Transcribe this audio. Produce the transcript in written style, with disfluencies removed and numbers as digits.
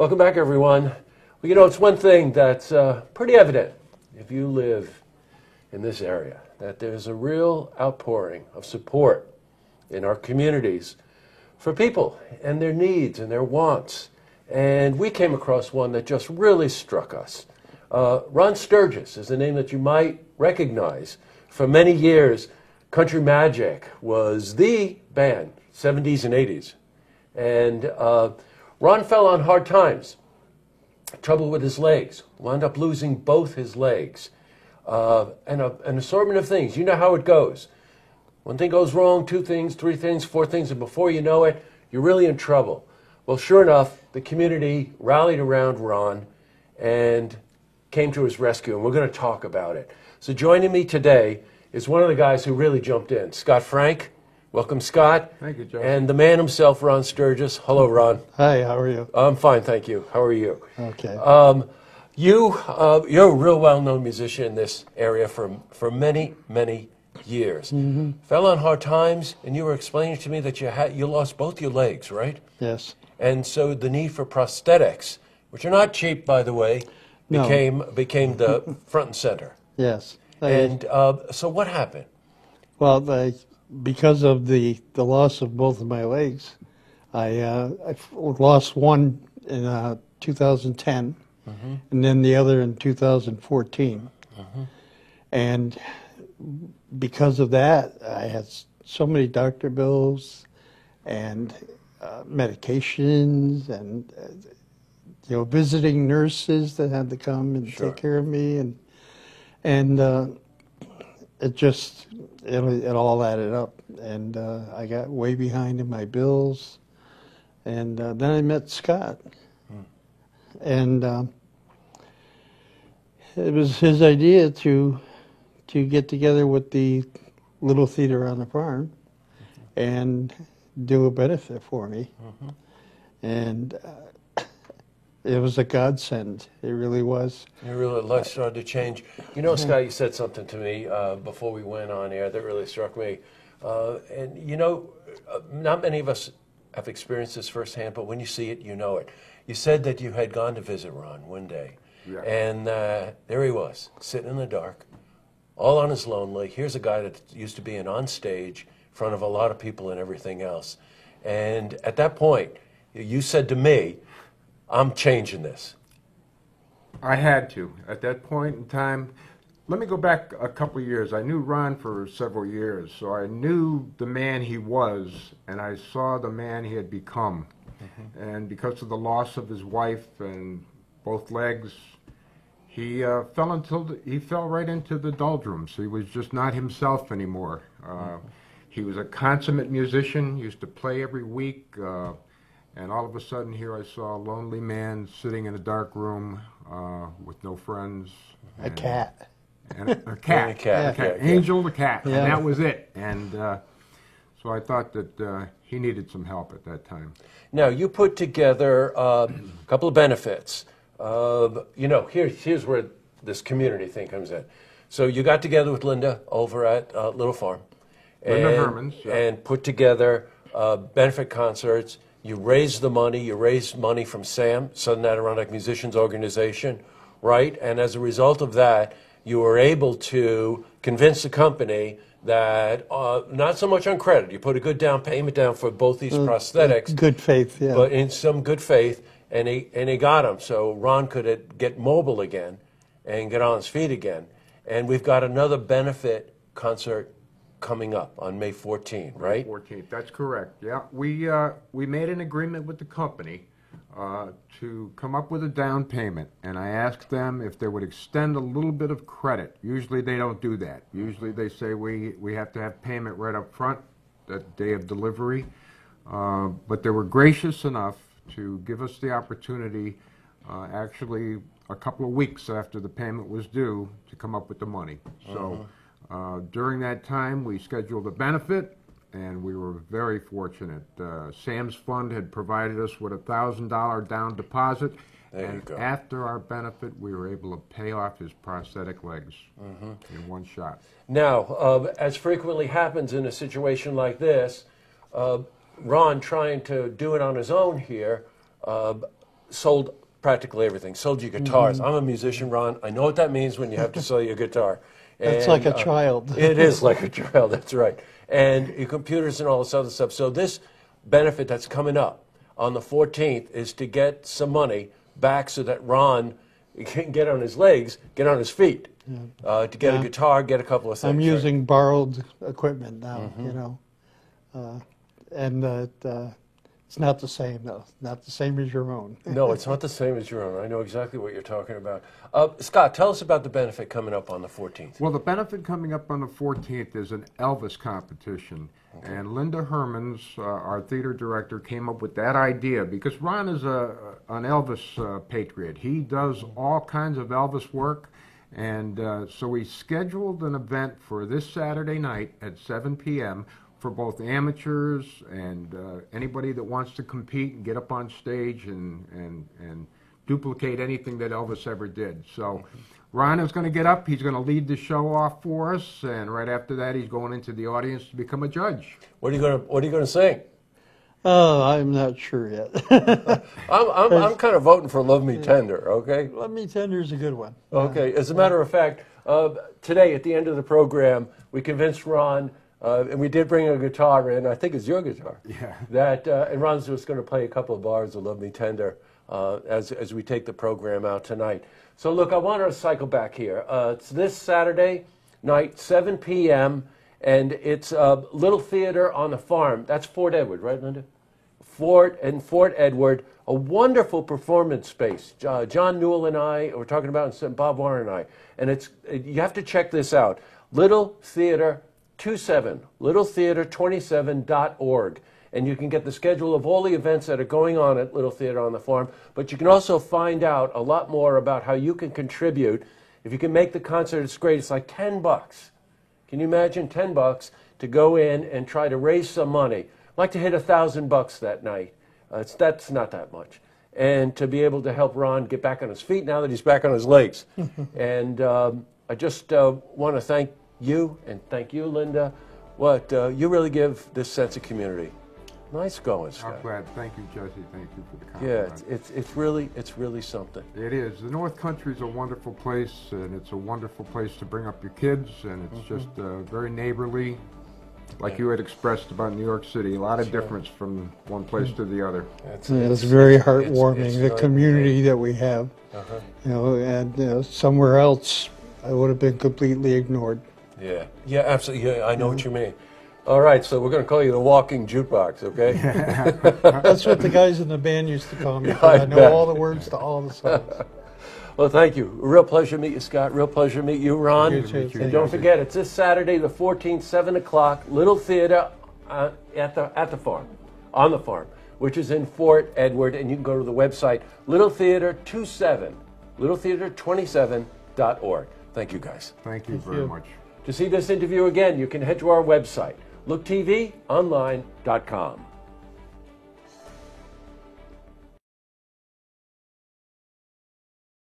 Welcome back, everyone. Well, you know, it's one thing that's pretty evident if you live in this area, that there's a real outpouring of support in our communities for people and their needs and their wants. And we came across one that just really struck us. Ron Sturgis is a name that you might recognize. For many years, Country Magic was the band, 70s and 80s. And Ron fell on hard times, trouble with his legs, wound up losing both his legs, and an assortment of things. You know how it goes. One thing goes wrong, two things, three things, four things, and before you know it, you're really in trouble. Well, sure enough, the community rallied around Ron and came to his rescue, and we're going to talk about it. So joining me today is one of the guys who really jumped in, Scott Frank. Welcome, Scott. Thank you, Joe. And the man himself, Ron Sturgis. Hello, Ron. Hi, how are you? I'm fine, thank you. How are you? Okay. You're a real well-known musician in this area for many, many years. Mm-hmm. Fell on hard times, and you were explaining to me that you lost both your legs, right? Yes. And so the need for prosthetics, which are not cheap, by the way, No. became the front and center. Yes. And so what happened? Well, because of the loss of both of my legs, I lost one in 2010, and then the other in 2014. And because of that, I had so many doctor bills and medications and visiting nurses that had to come and Sure. take care of me, and it all added up, and I got way behind in my bills, and then I met Scott, and it was his idea to get together with the Little Theater on the Farm and do a benefit for me, and it was a godsend. It really was. Your real life started to change. You know, Scott, you said something to me before we went on air that really struck me. And you know, not many of us have experienced this firsthand, but when you see it, you know it. You said that you had gone to visit Ron one day, Yeah. and there he was, sitting in the dark, all on his lonely. Here's a guy that used to be on stage in front of a lot of people and everything else. And at that point, you said to me, I'm changing this. I had to. At that point in time, let me go back a couple of years. I knew Ron for several years, so I knew the man he was, and I saw the man he had become. And because of the loss of his wife and both legs, he fell right into the doldrums. He was just not himself anymore. He was a consummate musician, used to play every week, and all of a sudden here I saw a lonely man sitting in a dark room with no friends. A cat. And a cat. A cat, yeah. Angel the cat. Yeah. And that was it. And so I thought that he needed some help at that time. Now, you put together a couple of benefits. You know, here's where this community thing comes in. So you got together with Linda over at Little Farm. Linda Hermans, yeah. And put together benefit concerts. You raised the money. You raised money from SAM, Southern Adirondack Musicians Organization, right? And as a result of that, you were able to convince the company that, not so much on credit, you put a good down payment down for both these prosthetics. Good faith, yeah. But in some good faith, and he got them. So Ron could get mobile again and get on his feet again. And we've got another benefit concert coming up on May 14th, right? 14th, that's correct. Yeah, we made an agreement with the company to come up with a down payment, and I asked them if they would extend a little bit of credit. Usually they don't do that. Usually they say we have to have payment right up front, that day of delivery. But they were gracious enough to give us the opportunity, actually a couple of weeks after the payment was due, to come up with the money. So during that time, we scheduled a benefit, and we were very fortunate. Sam's Fund had provided us with a $1,000 down deposit, and after our benefit, we were able to pay off his prosthetic legs in one shot. Now, as frequently happens in a situation like this, Ron trying to do it on his own here sold practically everything. Sold you guitars. I'm a musician, Ron. I know what that means when you have to sell your guitar. It's And, like a child. It is like a child, that's right. And your computers and all this other stuff. So this benefit that's coming up on the 14th is to get some money back so that Ron can get on his legs, get on his feet, to get a guitar, get a couple of things. I'm using borrowed equipment now, you know, and it's not the same, though. Not the same as your own. No, it's not the same as your own. I know exactly what you're talking about. Scott, tell us about the benefit coming up on the 14th. Well, the benefit coming up on the 14th is an Elvis competition. Okay. And Linda Hermans, our theater director, came up with that idea because Ron is an Elvis patriot. He does all kinds of Elvis work. And so we scheduled an event for this Saturday night at 7 p.m. for both amateurs and anybody that wants to compete and get up on stage and duplicate anything that Elvis ever did. So Ron is going to get up, he's going to lead the show off for us, and right after that he's going into the audience to become a judge. What are you going to sing? Oh, I'm not sure yet. I'm kind of voting for Love Me Tender, okay? Love Me Tender is a good one. Okay, as a matter of fact, today at the end of the program, we convinced Ron, and we did bring a guitar in, I think it's your guitar, that, and Ron's just going to play a couple of bars of Love Me Tender as we take the program out tonight. So look, I want to cycle back here. It's this Saturday night, 7 p.m., and it's Little Theater on the Farm. That's Fort Edward, right, Linda? Fort Edward, a wonderful performance space. John Newell and I were talking about, and Bob Warren and I, and you have to check this out. Little Theater 27, littletheater27.org. And you can get the schedule of all the events that are going on at Little Theater on the Farm. But you can also find out a lot more about how you can contribute. If you can make the concert, it's great. It's like $10. Can you imagine $10 to go in and try to raise some money? I'd like to hit $1,000 that night. That's not that much. And to be able to help Ron get back on his feet now that he's back on his legs. And I just want to thank you, and thank you, Linda. You really give this sense of community. Nice going, Scott. I'm glad. Thank you, Jesse. Thank you for the compliment. Yeah, it's really something. It is. The North Country is a wonderful place, and it's a wonderful place to bring up your kids, and it's just very neighborly, like you had expressed about New York City. A lot of difference from one place to the other. It's very heartwarming, the community that we have. You know, and somewhere else, I would have been completely ignored. Yeah, absolutely. Yeah, I know what you mean. All right, so we're going to call you the walking jukebox, okay? That's what the guys in the band used to call me. I know bet. all the words to all the songs. Well, thank you. Real pleasure to meet you, Scott. Real pleasure to meet you, Ron. You too. And don't forget, it's this Saturday, the 14th, 7 o'clock, Little Theater at the farm, on the farm, which is in Fort Edward. And you can go to the website, littletheater27.org. Thank you, guys. Thank you very much. To see this interview again, you can head to our website, looktvonline.com.